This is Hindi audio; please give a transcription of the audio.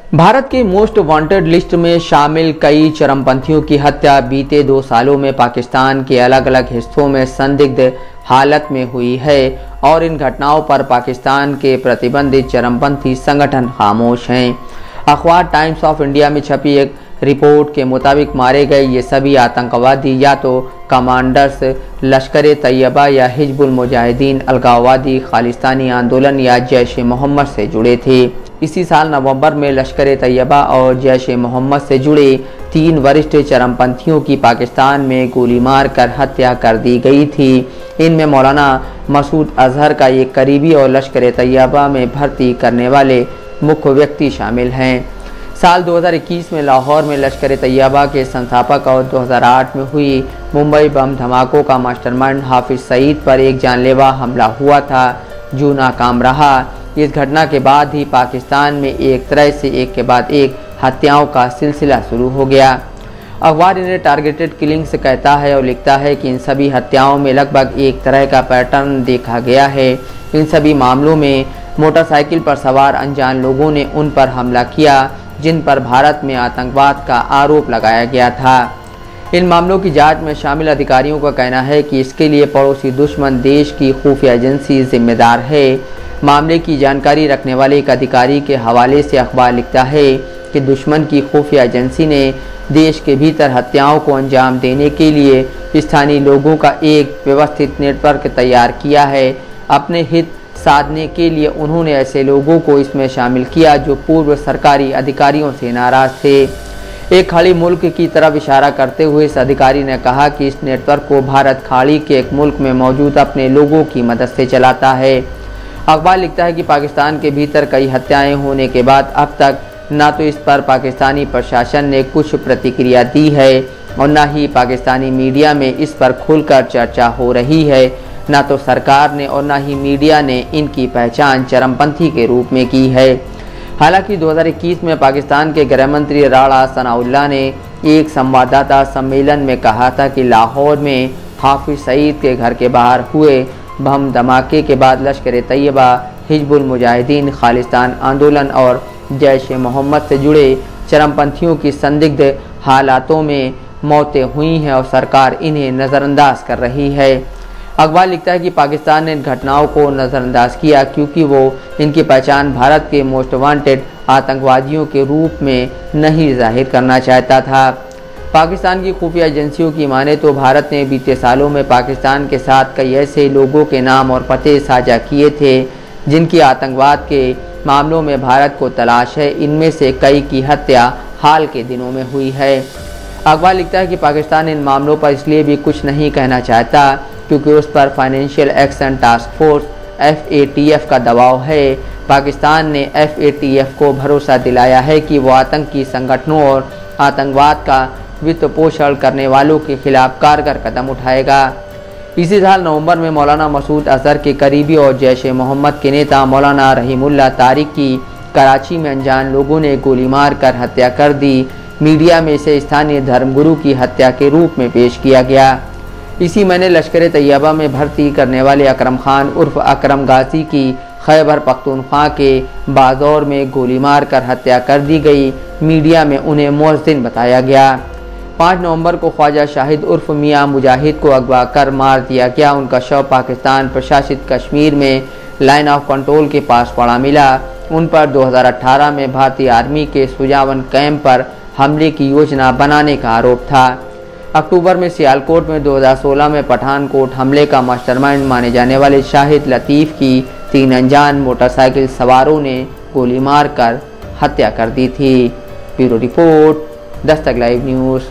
भारत के मोस्ट वांटेड लिस्ट में शामिल कई चरमपंथियों की हत्या बीते 2 सालों में पाकिस्तान के अलग अलग हिस्सों में संदिग्ध हालत में हुई है और इन घटनाओं पर पाकिस्तान के प्रतिबंधित चरमपंथी संगठन खामोश हैं। अखबार टाइम्स ऑफ इंडिया में छपी एक रिपोर्ट के मुताबिक मारे गए ये सभी आतंकवादी या तो कमांडर्स लश्कर तैयबा या हिजबुल मुजाहिदीन अलगाववादी खालिस्तानी आंदोलन या जैश ए मोहम्मद से जुड़े थे। इसी साल नवंबर में लश्कर तैयबा और जैश ए मोहम्मद से जुड़े 3 वरिष्ठ चरमपंथियों की पाकिस्तान में गोली मार कर हत्या कर दी गई थी। इनमें मौलाना मसूद अजहर का एक करीबी और लश्कर तैयबा में भर्ती करने वाले मुख्य व्यक्ति शामिल हैं। साल 2021 में लाहौर में लश्कर तैयबा के संस्थापक और 2008 में हुई मुंबई बम धमाकों का मास्टरमाइंड हाफिज सईद पर एक जानलेवा हमला हुआ था जो नाकाम रहा। इस घटना के बाद ही पाकिस्तान में एक तरह से एक के बाद एक हत्याओं का सिलसिला शुरू हो गया। अखबार इन्हें टारगेटेड किलिंग्स कहता है और लिखता है कि इन सभी हत्याओं में लगभग एक तरह का पैटर्न देखा गया है। इन सभी मामलों में मोटरसाइकिल पर सवार अनजान लोगों ने उन पर हमला किया जिन पर भारत में आतंकवाद का आरोप लगाया गया था। इन मामलों की जांच में शामिल अधिकारियों का कहना है कि इसके लिए पड़ोसी दुश्मन देश की खुफिया एजेंसी जिम्मेदार है। मामले की जानकारी रखने वाले एक अधिकारी के हवाले से अखबार लिखता है कि दुश्मन की खुफिया एजेंसी ने देश के भीतर हत्याओं को अंजाम देने के लिए स्थानीय लोगों का एक व्यवस्थित नेटवर्क तैयार किया है। अपने हित साधने के लिए उन्होंने ऐसे लोगों को इसमें शामिल किया जो पूर्व सरकारी अधिकारियों से नाराज थे। एक खाड़ी मुल्क की तरफ इशारा करते हुए इस अधिकारी ने कहा कि इस नेटवर्क को भारत खाड़ी के एक मुल्क में मौजूद अपने लोगों की मदद से चलाता है। अखबार लिखता है कि पाकिस्तान के भीतर कई हत्याएं होने के बाद अब तक न तो इस पर पाकिस्तानी प्रशासन ने कुछ प्रतिक्रिया दी है और न ही पाकिस्तानी मीडिया में इस पर खुलकर चर्चा हो रही है। न तो सरकार ने और न ही मीडिया ने इनकी पहचान चरमपंथी के रूप में की है। हालांकि 2021 में पाकिस्तान के गृह मंत्री राणा सनाउल्लाह ने एक संवाददाता सम्मेलन में कहा था कि लाहौर में हाफिज सईद के घर के बाहर हुए बम धमाके के बाद लश्कर तैयबा, हिजबुल मुजाहिदीन, खालिस्तान आंदोलन और जैश ए मोहम्मद से जुड़े चरमपंथियों की संदिग्ध हालातों में मौतें हुई हैं और सरकार इन्हें नज़रअंदाज कर रही है। अखबार लिखता है कि पाकिस्तान ने इन घटनाओं को नज़रअंदाज किया क्योंकि वो इनकी पहचान भारत के मोस्ट वांटेड आतंकवादियों के रूप में नहीं जाहिर करना चाहता था। पाकिस्तान की खुफिया एजेंसियों की माने तो भारत ने बीते सालों में पाकिस्तान के साथ कई ऐसे लोगों के नाम और पते साझा किए थे जिनकी आतंकवाद के मामलों में भारत को तलाश है। इनमें से कई की हत्या हाल के दिनों में हुई है। अखबार लिखता है कि पाकिस्तान इन मामलों पर इसलिए भी कुछ नहीं कहना चाहता क्योंकि उस पर financial action task force FATF का दबाव है। पाकिस्तान ने FATF को भरोसा दिलाया है कि वो आतंकी संगठनों और आतंकवाद का वित्त पोषण करने वालों के खिलाफ कारगर कदम उठाएगा। इसी साल नवंबर में मौलाना मसूद अजहर के करीबी और जैश ए मोहम्मद के नेता मौलाना रहीमुल्लाह तारिक की कराची में अनजान लोगों ने गोली मार कर हत्या कर दी। मीडिया में इसे स्थानीय धर्मगुरु की हत्या के रूप में पेश किया गया। इसी महीने लश्कर तैयबा में भर्ती करने वाले अकरम खान उर्फ अकरम गाजी की खैबर पख्तूनख्वा के बाज़ौर में गोली मार कर हत्या कर दी गई। मीडिया में उन्हें मुअज्जिन बताया गया। 5 नवंबर को ख्वाजा शाहिद उर्फ मियाँ मुजाहिद को अगवा कर मार दिया गया। उनका शव पाकिस्तान प्रशासित कश्मीर में लाइन ऑफ कंट्रोल के पास पड़ा मिला। उन पर 2018 में भारतीय आर्मी के सुजावन कैंप पर हमले की योजना बनाने का आरोप था। अक्टूबर में सियालकोट में 2016 में पठानकोट हमले का मास्टरमाइंड माने जाने वाले शाहिद लतीफ़ की 3 अनजान मोटरसाइकिल सवारों ने गोली मारकर हत्या कर दी थी। Bureau report, Dastak live news.